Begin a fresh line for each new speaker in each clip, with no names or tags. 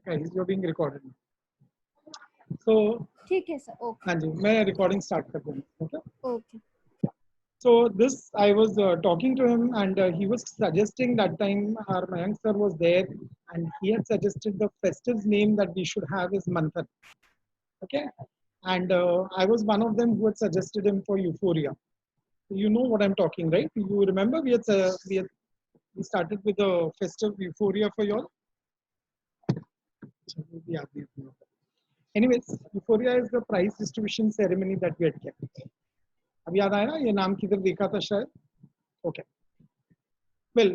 guys, you're being recorded. So,
ठीक है sir. Okay.
हाँ जी, मैं recording start कर दूँ. Okay.
Okay.
So this, I was talking to him, and he was suggesting that time our Mayank sir was there, and he had suggested the festive name that we should have is Manthan. Okay, and I was one of them who had suggested him for Euphoria. You know what I'm talking, right? You remember we started with the festive Euphoria for y'all. Anyways, Euphoria is the prize distribution ceremony that we had kept. अब याद आया ना ये नाम किधर देखा था शायद. Okay. Well,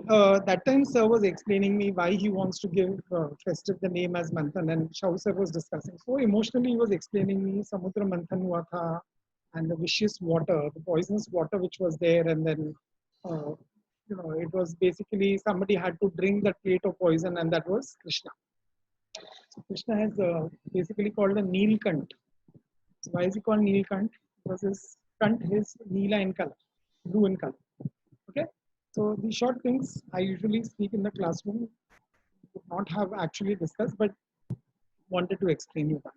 that time sir was explaining me why he wants to give festive the name as Manthan, and Shau sir was discussing. So emotionally he was explaining me Samudra Manthan hua tha, and the vicious water, the poisonous water which was there, and then it was basically somebody had to drink that plate of poison, and that was Krishna. So Krishna has basically called a Neelkant. So why is he called Neelkant? Because his kant is Neela in color, blue in color. Okay. So the short things I usually speak in the classroom would not have actually discussed, but wanted to explain you that.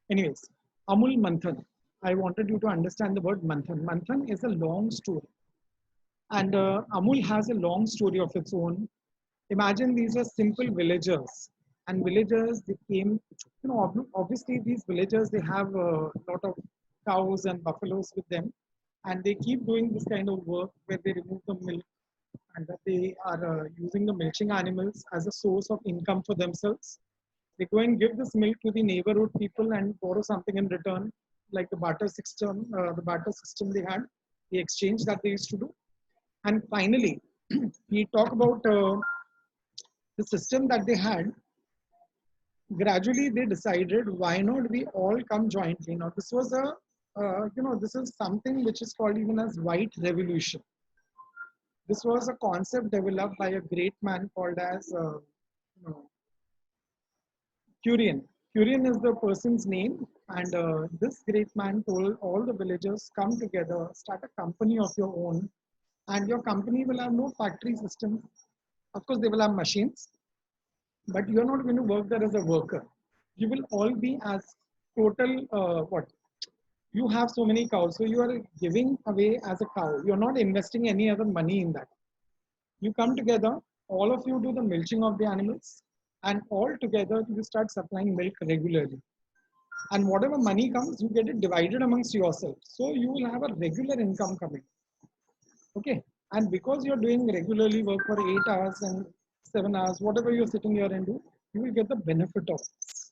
Anyways, Amul Manthan. I wanted you to understand the word Manthan. Manthan is a long story. And Amul has a long story of its own. Imagine these are simple villagers. And villagers, they came, obviously these villagers, they have a lot of cows and buffaloes with them. And they keep doing this kind of work where they remove the milk, and that they are using the milching animals as a source of income for themselves. They go and give this milk to the neighborhood people and borrow something in return, like the barter system. They had, the exchange that they used to do. And finally, we talk about the system that they had. Gradually, they decided, why not we all come jointly? Now, this was this is something which is called even as white revolution. This was a concept developed by a great man called as Curian. Curian is the person's name, and this great man told all the villagers, come together, start a company of your own, and your company will have no factory system. Of course, they will have machines, but you're not going to work there as a worker. You will all be as total what? You have so many cows, so you are giving away as a cow. You're not investing any other money in that. You come together, all of you do the milching of the animals, and all together you start supplying milk regularly. And whatever money comes, you get it divided amongst yourself. So you will have a regular income coming. Okay. And because you're doing regularly work for 8 hours and 7 hours, whatever you're sitting here and do, you will get the benefit of this.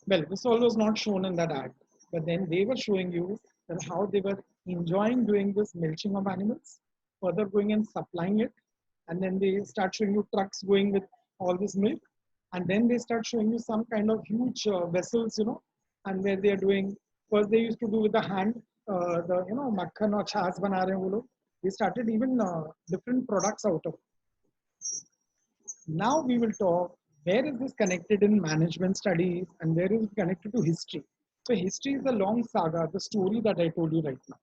Well, this all was not shown in that ad, but then they were showing you that how they were enjoying doing this milching of animals, further going and supplying it, and then they start showing you trucks going with all this milk, and then they start showing you some kind of huge vessels, and where they are doing. First, they used to do with the hand, makhan or chas bana rahe wo log. They started even different products out of it. Now we will talk where is this connected in management studies and where is it connected to history. So history is a long saga, the story that I told you right now.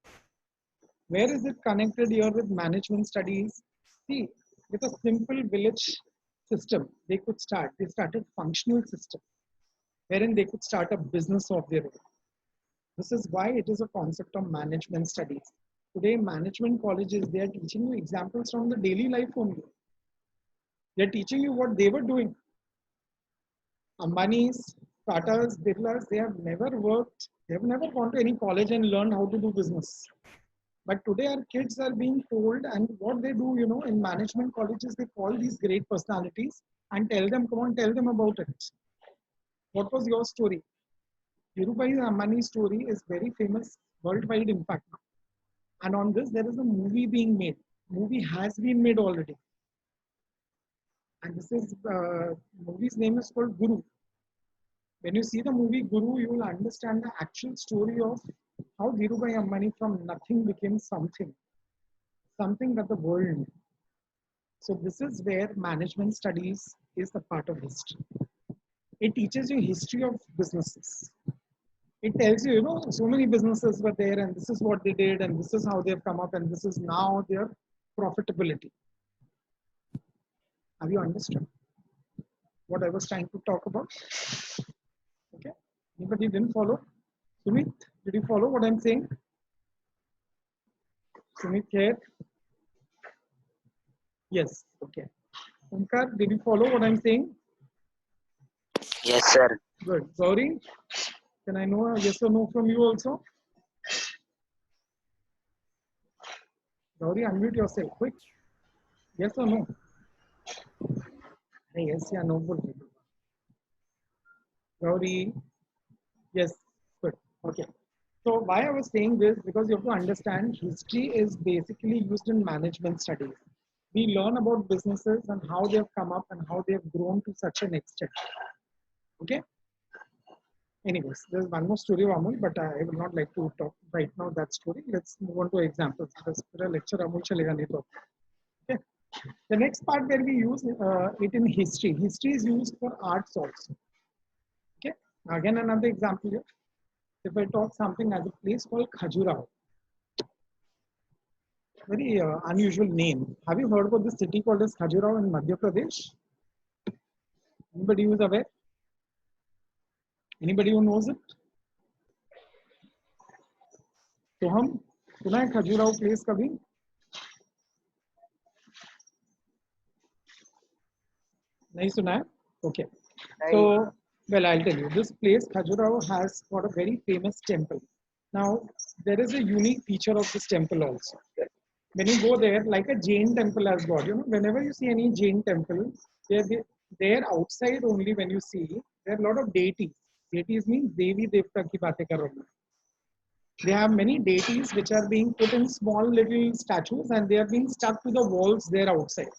Where is it connected here with management studies? See, with a simple village system, they could start. They started functional system, wherein they could start a business of their own. This is why it is a concept of management studies. Today, management colleges, they are teaching you examples from the daily life only. They're teaching you what they were doing. Ambani's, Tatas, Birlas, they have never worked, they have never gone to any college and learned how to do business. But today our kids are being told, and what they do, in management colleges, they call these great personalities and tell them, come on, tell them about it. What was your story? Dhirubhai Ambani's story is very famous, worldwide impact. And on this, there is a movie being made. Movie has been made already. And this is, movie's name is called Guru. When you see the movie Guru, you will understand the actual story of how Dhirubhai Ambani from nothing became something that the world knew. So this is where management studies is the part of history. It teaches you history of businesses. It tells you, so many businesses were there and this is what they did and this is how they've come up and this is now their profitability. Have you understood? what I was trying to talk about? Okay. Anybody didn't follow? Sumit, did you follow what I'm saying? Sumit here? Yes. Okay. Omkar, did you follow what I'm saying?
Yes, sir.
Good. Gauri, can I know a yes or no from you also? Gauri, unmute yourself quick. Yes or no? Hey, yes, yeah, no. Gauri, yes. Good. Okay. So why I was saying this, because you have to understand history is basically used in management studies. We learn about businesses and how they have come up and how they have grown to such an extent. Okay. Anyways, there's one more story of Amul, but I will not like to talk right now that story. Let's move on to examples. Because lecture Amul chalega nahi to. Okay. The next part where we use it in history. History is used for arts also. Okay. Again, another example here. If I talk something as a place called Khajuraho, very unusual name. Have you heard about this city called as Khajuraho in Madhya Pradesh? Anybody who is aware? Anybody who knows it? तो हम सुना है Khajuraho place कभी? नहीं सुना है? Okay. So, well, I'll tell you. This place, Khajuraho, has got a very famous temple. Now, there is a unique feature of this temple also. When you go there, like a Jain temple has got, you know, whenever you see any Jain temple, they're outside only when you see, there are a lot of deities. Deities means Devi Devta ki baatein kar raha hu. They have many deities which are being put in small little statues and they are being stuck to the walls there outside.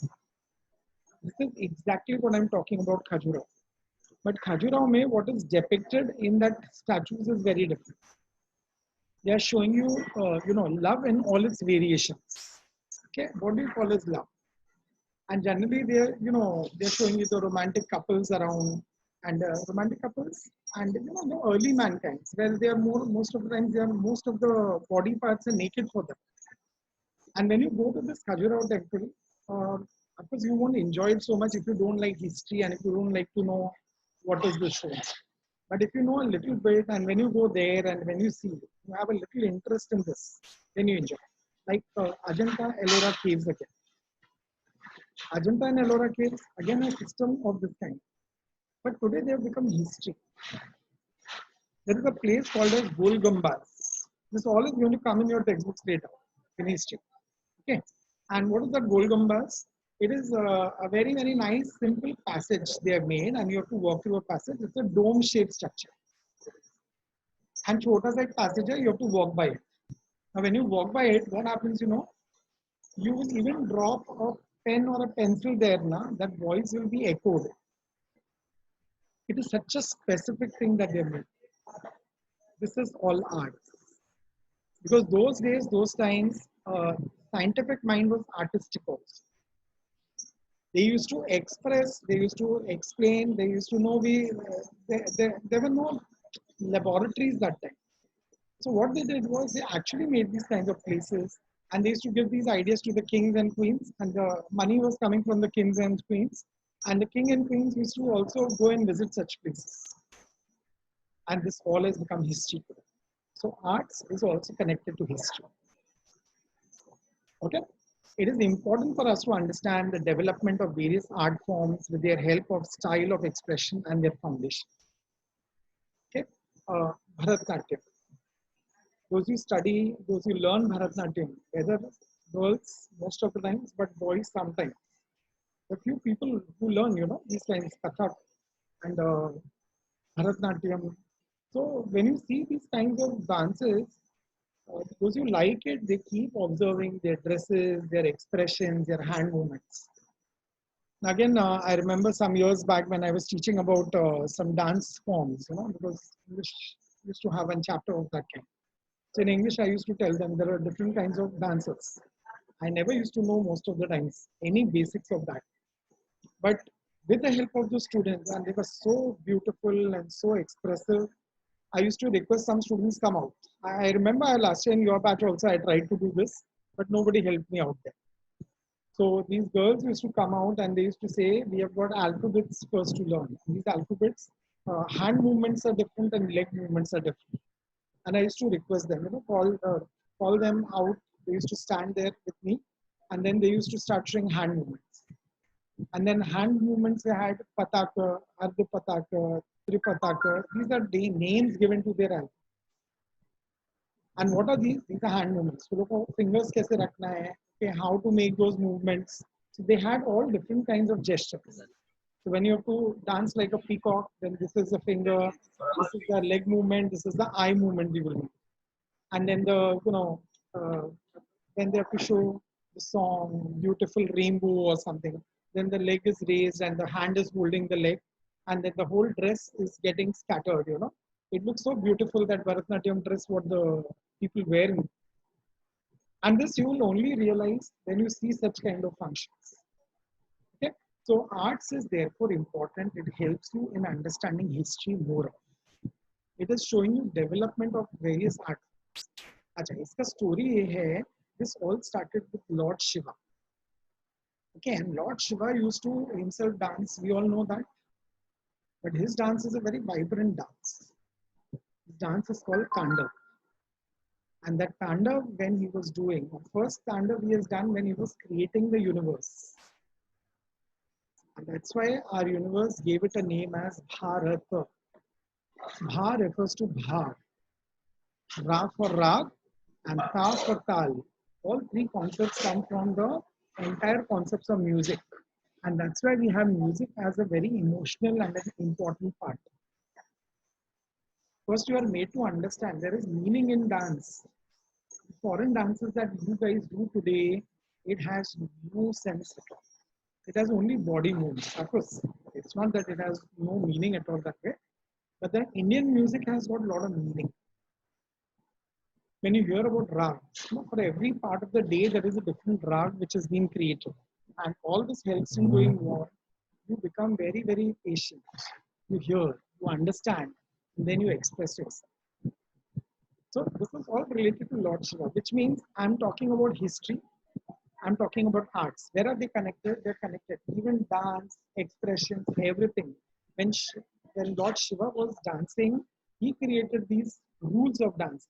This is exactly what I'm talking about Khajuraho. But Khajuraho mein what is depicted in that statues is very different. They are showing you, love in all its variations. Okay, what do you call as love? And generally, they're showing you the romantic couples around, and romantic couples, and the early mankind, where they are most of the times most of the body parts are naked for them. And when you go to this Khajuraho temple, of course, you won't enjoy it so much if you don't like history and if you don't like to know what is the show. But if you know a little bit, and when you go there and when you see, you have a little interest in this, then you enjoy. Like Ajanta Ellora caves again. Ajanta and Ellora caves, again a system of this kind. But today they have become history. There is a place called as Golgambas. This all is going to come in your textbooks later in history. Okay. And what is that Golgambas? It is a very, very nice, simple passage they have made, and you have to walk through a passage. It's a dome-shaped structure. And chota sa ek passage hai, you have to walk by it. Now, when you walk by it, what happens, you will even drop a pen or a pencil there, that voice will be echoed. It is such a specific thing that they made. This is all art. Because those days, those times, scientific mind was artistic also. They used to express, they used to explain, they used to know there were no laboratories that time. So what they did was they actually made these kinds of places and they used to give these ideas to the kings and queens, and the money was coming from the kings and queens, and the king and queens used to also go and visit such places. And this all has become history today. So arts is also connected to history. Okay. It is important for us to understand the development of various art forms with their help of style of expression and their foundation. Okay. Bharatanatyam. Those who study, those who learn Bharatanatyam, whether girls most of the times, but boys sometimes. A few people who learn, these kinds, Kathak and Bharatanatyam. So when you see these kinds of dances, those who like it, they keep observing their dresses, their expressions, their hand movements. Again, I remember some years back when I was teaching about some dance forms, because English used to have one chapter of that kind. So in English, I used to tell them there are different kinds of dances. I never used to know most of the times any basics of that. But with the help of the students, and they were so beautiful and so expressive, I used to request some students come out. I remember last year in your batch also, I tried to do this, but nobody helped me out there. So these girls used to come out and they used to say, we have got alphabets first to learn. These alphabets, hand movements are different and leg movements are different. And I used to request them, call them out. They used to stand there with me, and then they used to start showing hand movements. And then hand movements, they had Pataka, Ardha Pataka, Tripataka. These are names given to their alphabet. And what are these? These are hand movements. So look how fingers kaise rakhna hai, okay, how to make those movements. So they had all different kinds of gestures. So when you have to dance like a peacock, then this is the finger, this is the leg movement, this is the eye movement we will do. And then when they have to show the song, beautiful rainbow or something, then the leg is raised and the hand is holding the leg, and then the whole dress is getting scattered. It looks so beautiful, that Bharatanatyam dress what the people wear. And this you will only realize when you see such kind of functions. Okay, so arts is therefore important. It helps you in understanding history more. It is showing you development of various art. अच्छा, इसका story ये है. This all started with Lord Shiva. Okay, and Lord Shiva used to himself dance. We all know that. But his dance is a very vibrant dance. His dance is called Tandav. And that Tandav, when he was doing, the first Tandav he has done when he was creating the universe. And that's why our universe gave it a name as Bharata. Bha refers to Bha. Ra for Rag and Ta for Tal. All three concepts come from the entire concepts of music. And that's why we have music as a very emotional and an important part. First, you are made to understand there is meaning in dance. Foreign dances that you guys do today, it has no sense at all. It has only body movements. Of course, it's not that it has no meaning at all that way. But then Indian music has got a lot of meaning. When you hear about rag, for every part of the day, there is a different rag which has been created. And all this helps in doing what? You become very, very patient. You hear, you understand, and then you express yourself. So this is all related to Lord Shiva, which means I'm talking about history. I'm talking about arts. Where are they connected? They're connected. Even dance, expressions, everything. When Lord Shiva was dancing, he created these rules of dance.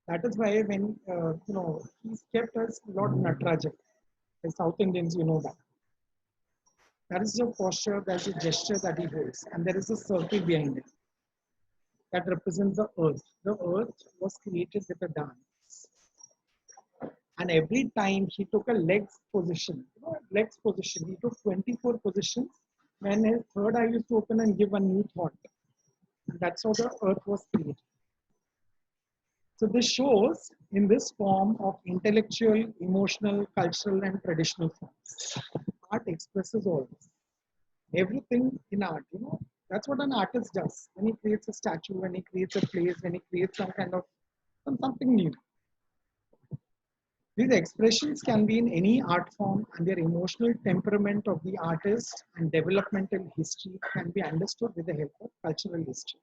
That is why when, he's kept as Lord Nataraja. The South Indians, you know that. That is the posture, that's a gesture that he holds. And there is a circle behind it that represents the earth. The earth was created with a dance. And every time he took a legs position, he took 24 positions. When his third eye used to open and give a new thought. And that's how the earth was created. So this shows in this form of intellectual, emotional, cultural, and traditional forms. Art expresses all this. Everything in art, that's what an artist does. When he creates a statue, when he creates a place, when he creates some kind of something new. These expressions can be in any art form, and their emotional temperament of the artist and developmental history can be understood with the help of cultural history.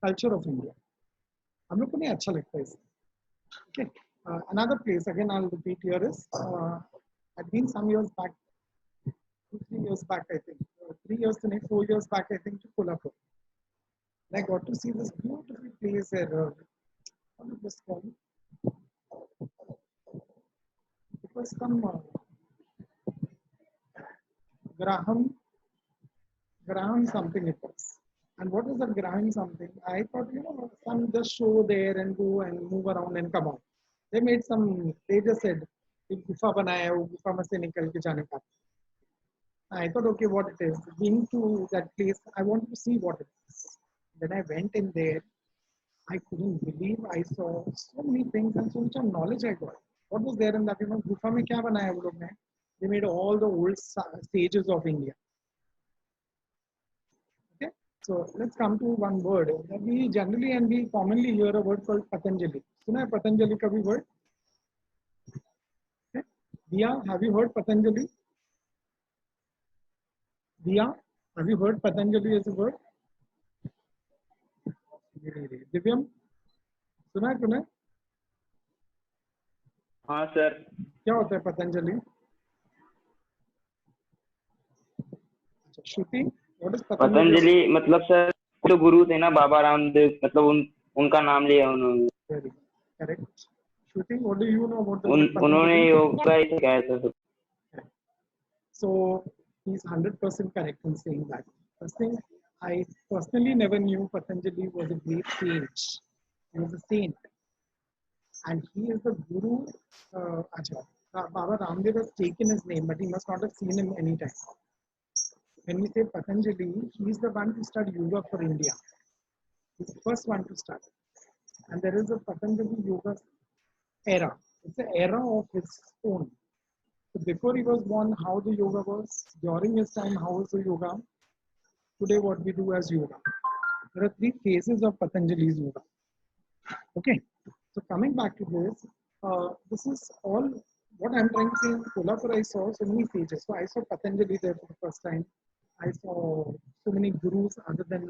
Culture of India. हम लोग को नहीं अच्छा लगता है. Okay. Another place, again I'll repeat here, is I've been some years back, 2-3 years back, I think, 3 years to 4 years back, I think, to Kolhapur. And I got to see this beautiful place there. What is this called? It was some Graham something it was. And what was that Graham something? I thought, some just show there and go and move around and come out. They made some, they just said, gufa banaya hai, wo gufa mein se nikal ke jaane ka. I thought, okay, what it is. Being to that place, I wanted to see what it is. When I went in there, I couldn't believe I saw so many things and so much knowledge I got. What was there in that? Gufa mein kya banaya wo log ne? They made all the old sages of India. Okay, so let's come to one word. We generally and we commonly hear a word called Patanjali. Suna hai Patanjali ka bhi word? Okay. Diya, have you heard Patanjali? Diya, have you heard Patanjali as a word? Divyam, सुना है तूने?
हाँ sir.
क्या होता है पतंजलि? अच्छा, श्रुति, what is Patanjali?
Patanjali मतलब sir तो गुरु थे ना बाबा रामदेव, मतलब उनका नाम लिया उन्होंने।
Very correct. Shruti, what do you know about the word
उन्होंने
Patanjali?
योग का ही सिखाया था sir.
So he's 100% correct in saying that. First thing, I personally never knew Patanjali was a great sage. He was a saint, and he is the guru. Acha, Baba Ramdev has taken his name, but he must not have seen him any time. When we say Patanjali, he is the one to start yoga for India. He's the first one to start, and there is a Patanjali yoga era. It's an era of his own. So before he was born, how the yoga was. During his time, how was the yoga. Today, what we do as yoga. There are 3 phases of Patanjali's yoga. Okay. So coming back to this is all what I'm trying to say. In Kolhapur, I saw so many sages. So I saw Patanjali there for the first time. I saw so many gurus other than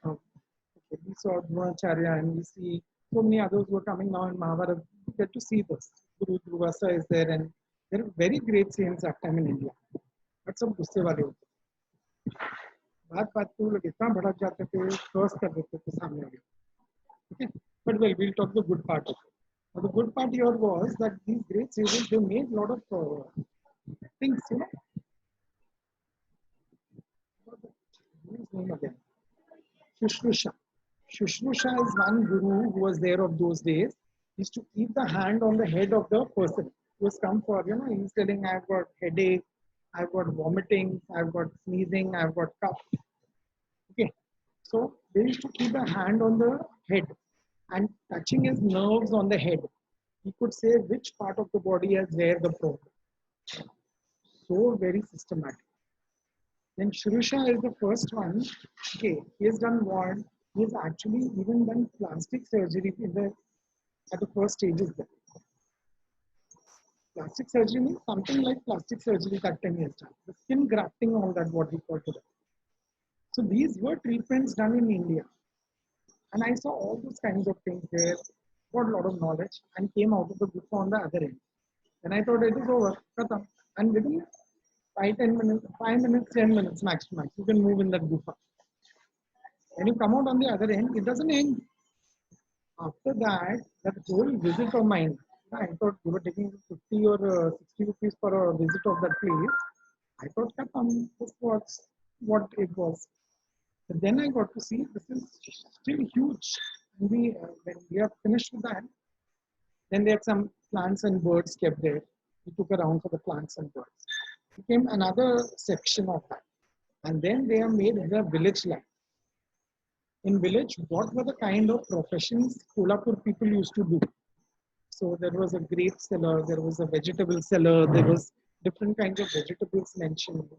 we saw Dronacharya, and we see so many others who are coming now in Mahabharata. We get to see this. Guru Durvasa is there, and there are very great saints that time in India. But some गुस्से वाले होते बात को लोग इतना भड़क जाते थे, क्रॉस कर देते थे सामने वाले. Okay, but well, we'll talk the good part of it. Now, the good part here was that these great sages, they made a lot of things, you know. What is his name again? Shushrusha. Shushrusha is one guru who was there of those days. He used to keep the hand on the head of the person who has come for, you know, he's telling, I've got headache, I've got vomiting, I've got sneezing, I've got cough. Okay, so they used to keep the hand on the head and touching his nerves on the head. He could say which part of the body has where the problem. So very systematic. Then Shurusha is the first one. Okay, he has done what? He has actually even done plastic surgery at the first stages there. Plastic surgery means something like plastic surgery that 10 years done. The skin grafting, all that what we call today. So these were treatments done in India. And I saw all those kinds of things there, got a lot of knowledge, and came out of the book on the other end. And I thought it is over, khatam. And within 5 minutes, 10 minutes max to max, you can move in that gufa. When you come out on the other end, it doesn't end. After that whole visit of mine, I thought we were taking 50 or 60 rupees for a visit of that place. I thought, khatam, this was what it was. But then I got to see this is still huge. And when we are finished with that, then there are some plants and birds kept there. We took a round for the plants and birds. It became another section of that. And then they are made in the village life. In village, what were the kind of professions Kolhapur people used to do? So there was a grape seller, there was a vegetable seller, there was different kinds of vegetables mentioned.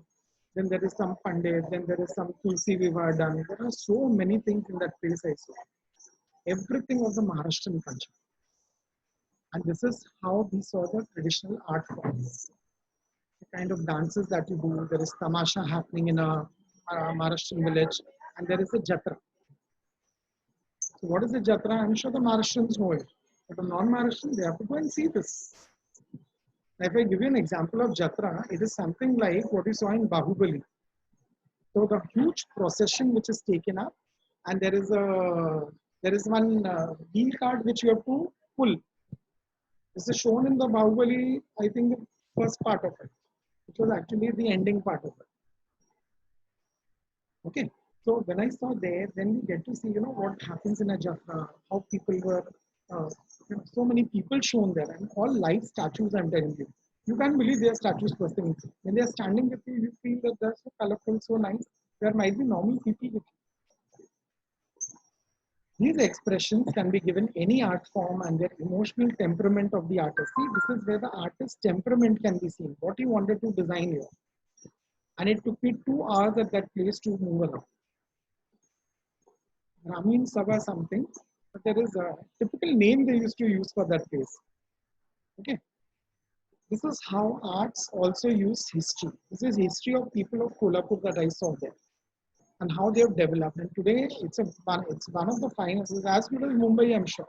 Then there is some pandit, then there is some tulsi vivah done. There are so many things in that place I saw. Everything was a Maharashtrian culture. And this is how we saw the traditional art forms. The kind of dances that you do. There is tamasha happening in a Maharashtrian village, and there is a jatra. So what is the jatra? I'm sure the Maharashtrians know it. But the non-Maharashtrians, they have to go and see this. Now, if I give you an example of jatra, it is something like what you saw in Bahubali. So the huge procession which is taken up, and there is one wheel cart which you have to pull. This is shown in the Bahubali, I think the first part of it, which was actually the ending part of it. Okay, so when I saw there, then we get to see, you know, what happens in a jatra, how people were, so many people shown there, and all live statues, I'm telling you. You can't believe they are statues first thing. When they are standing with you, you feel that they're so colorful, so nice. There might be normal people with you. These expressions can be given any art form and their emotional temperament of the artist. See, this is where the artist's temperament can be seen. What he wanted to design here. And it took me 2 hours at that place to move around. Ramin Sabha something, but there is a typical name they used to use for that place. Okay. This is how arts also use history. This is history of people of Kolhapur that I saw there. And how they have developed. And today, it's one of the finest. It's as good as Mumbai, I'm sure.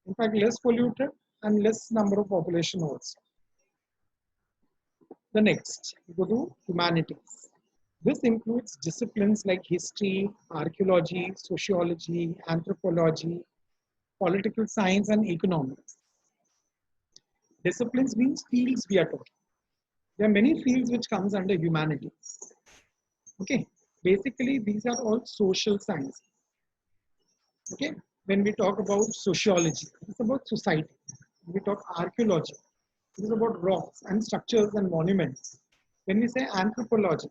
In fact, less polluted, and less number of population also. The next, we go to humanities. This includes disciplines like history, archaeology, sociology, anthropology, political science, and economics. Disciplines means fields we are talking. There are many fields which comes under humanities. Okay, basically these are all social sciences. Okay, when we talk about sociology, it's about society. When we talk archaeology, it is about rocks and structures and monuments. When we say anthropology,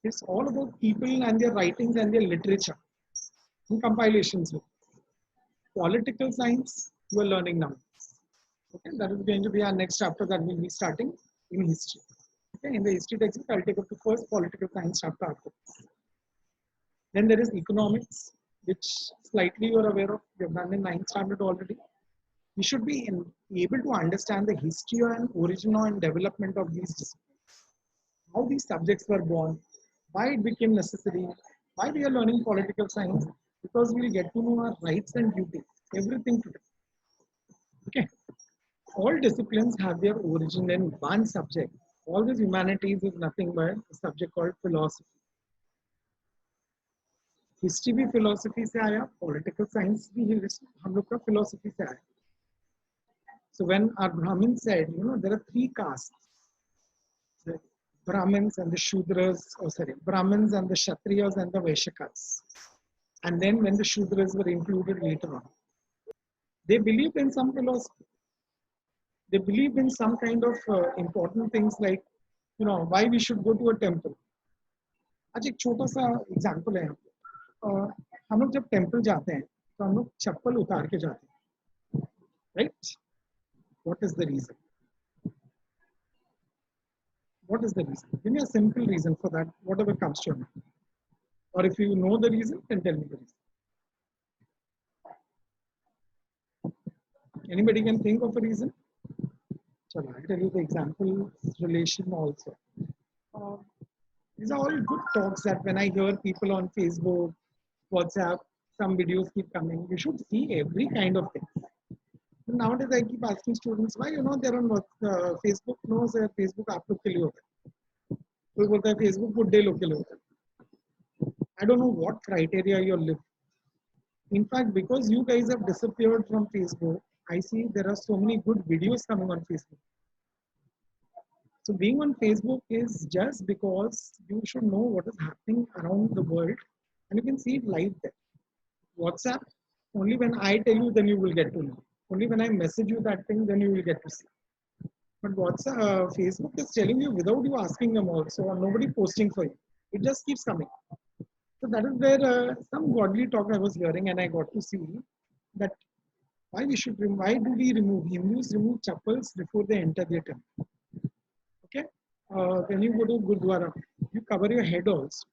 it's all about people and their writings and their literature and compilations. Political science, you are learning now. Okay, that is going to be our next chapter that we'll be starting in history. Okay, in the history textbook, I'll take up the first political science chapter after this. Then there is economics, which slightly you are aware of. We have done in 9th standard already. We should be able to understand the history and origin and development of these disciplines. How these subjects were born, why it became necessary, why we are learning political science, because we will get to know our rights and duties, everything today. Okay. All disciplines have their origin in one subject. All this humanities is nothing but a subject called philosophy. History भी philosophy से आया, political science भी हम लोग का philosophy से आया. So when our Brahmin said, you know, there are 3 castes, the Brahmins and the Shudras, Brahmins and the Kshatriyas and the Vaishyakas. And then when the Shudras were included later on, they believed in some philosophy. They believed in some kind of important things like, you know, why we should go to a temple. आज एक छोटा सा example है. हम लोग जब temple जाते हैं तो हम लोग चप्पल उतार के जाते हैं, right? What is the reason? What is the reason? Give me a simple reason for that, whatever comes to your mind. Or if you know the reason, then tell me the reason. Anybody can think of a reason? So I'll tell you the example relation also. These are all good talks that when I hear people on Facebook, WhatsApp, some videos keep coming. You should see every kind of thing. Nowadays I keep asking students, why you know they're on Facebook? No sir, Facebook आप लोग के लिए होता है. कोई बोलता है Facebook बुड्ढे लोग के लिए होता है. I don't know what criteria you're living. In fact, because you guys have disappeared from Facebook, I see there are so many good videos coming on Facebook. So being on Facebook is just because you should know what is happening around the world and you can see it live there. WhatsApp, only when I tell you, then you will get to know. Only when I message you that thing, then you will get to see. But WhatsApp, Facebook is telling you without you asking them also, or nobody posting for you. It just keeps coming. So that is where some godly talk I was hearing, and I got to see that why do we remove? Hindus remove chappals before they enter their temple. Okay, when you go to Gurdwara, you cover your head also.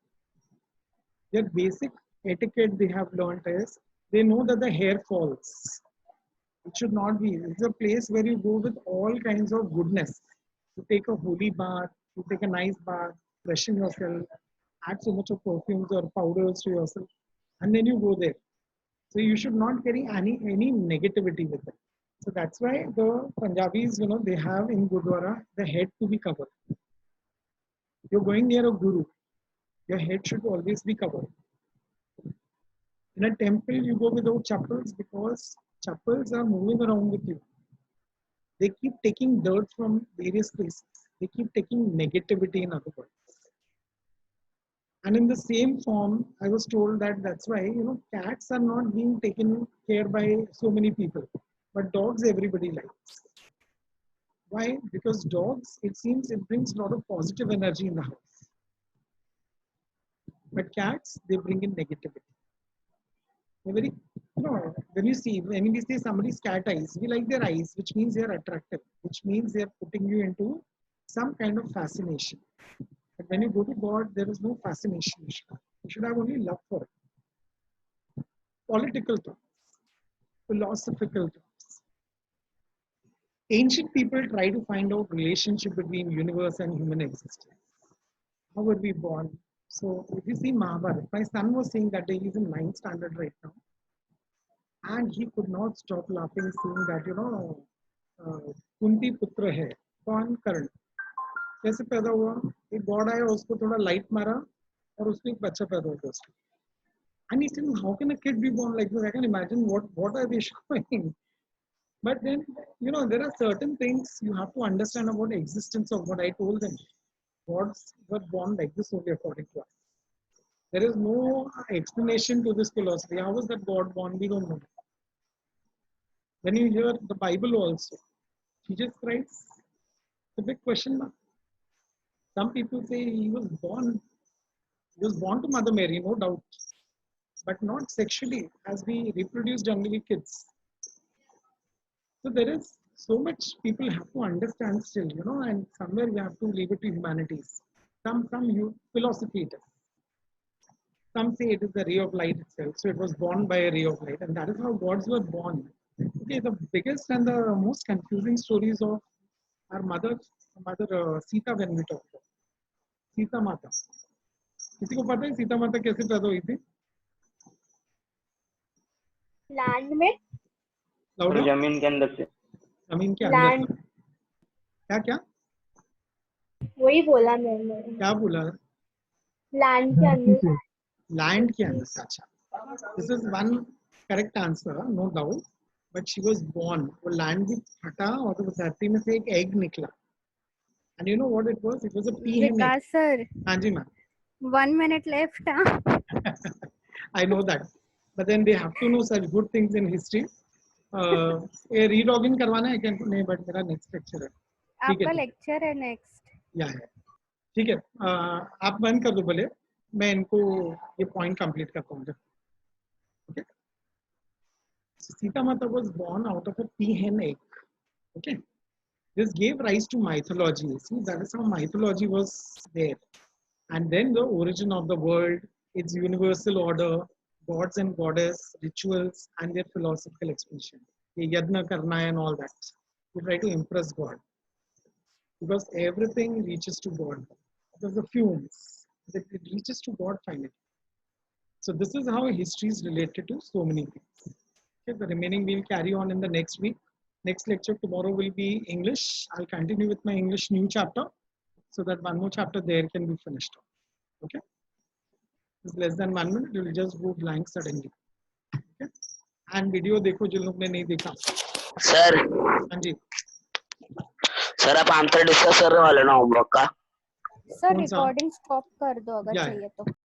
Their basic etiquette they have learned is they know that the hair falls. It should not be. It's a place where you go with all kinds of goodness. You take a holy bath, you take a nice bath, freshen yourself, add so much of perfumes or powders to yourself, and then you go there. So you should not carry any negativity with them. So that's why the Punjabis, you know, they have in Gurdwara the head to be covered. You're going near a guru, your head should always be covered. In a temple, you go without chappals because chappals are moving around with you. They keep taking dirt from various places. They keep taking negativity, in other words. And in the same form, I was told that that's why, you know, cats are not being taken care by so many people, but dogs everybody likes. Why? Because dogs, it seems it brings a lot of positive energy in the house. But cats, they bring in negativity. They're very, you know, when we say somebody's cat eyes, we like their eyes, which means they're attractive, which means they're putting you into some kind of fascination. But when you go to God, there is no fascination. You should have only love for it. Political thoughts, philosophical thoughts. Ancient people try to find out relationship between universe and human existence. How were we born? So if you see Mahabharata, my son was saying that day, he's in 9th standard right now. And he could not stop laughing, seeing that, you know, Kunti पुत्र है, कौन? कर्ण। कैसे पैदा हुआ? एक God आया, उसको थोड़ा लाइट मारा और उसको एक बच्चा पैदा होता है। And he said, how can a kid be born like this? I can imagine what are they showing. But then, you know, there are certain things you have to understand about the existence of what I told them. Gods were born like this only according to us. There is no explanation to this philosophy. How was that God born? We don't know. When you hear the Bible also, Jesus Christ, it's a big question mark. Some people say he was born to Mother Mary, no doubt, but not sexually, as we reproduce generally kids. So there is so much people have to understand still, you know, and somewhere we have to leave it to humanities. Some philosophy it is. Some say it is the ray of light itself. So it was born by a ray of light, and that is how gods were born. Okay, the biggest and the most confusing stories of our mother Sita when we talk about Sita Mata. किसी को पता है सीता माता कैसे पैदा हुई थी?
Land में,
लाउडर,
जमीन के अंदर से।
जमीन के
लैंड,
अंदर। क्या क्या
वही बोला मैंने,
क्या बोला?
लैंड के अंदर।
लैंड के अंदर से। अच्छा, this is one correct answer, no doubt, but she was born, वो लैंड भी फटा और उस धरती में से एक एग निकला। And you know what it was? It was a P hen egg.
Vikas sir,
हाँ जी ma'am.
1 minute left.
I know that, but then they have to know such good things in history. ये रीलॉगिन करवाना है क्या? नहीं, but मेरा next lecture है। ठीक
आपका
है,
लेक्चर है नेक्स्ट।
या है, ठीक है। आप बंद कर दो बोले, मैं इनको ये पॉइंट कंप्लीट करता हूँ। Okay, Sita Mata was born out of a peahen egg. Okay, this gave rise to mythology. See, that is how mythology was there. And then the origin of the world, its universal order, gods and goddess, rituals, and their philosophical explanation. Yajna karna and all that. We try to impress God. Because everything reaches to God. Because the fumes, it reaches to God finally. So this is how history is related to so many things. Okay, the remaining we'll carry on in the next week. Next lecture tomorrow will be English. I'll continue with my English new chapter so that one more chapter there can be finished. Okay, it's less than 1 minute. You will just go blank suddenly. Okay, and video देखो जिन लोग ने नहीं देखा।
Sir
हाँ जी
sir आप answer discuss कर रहे वाले ना होमवर्क का?
सर
कौन सा?
रिकॉर्डिंग स्टॉप कर दो अगर
या,
चाहिए तो।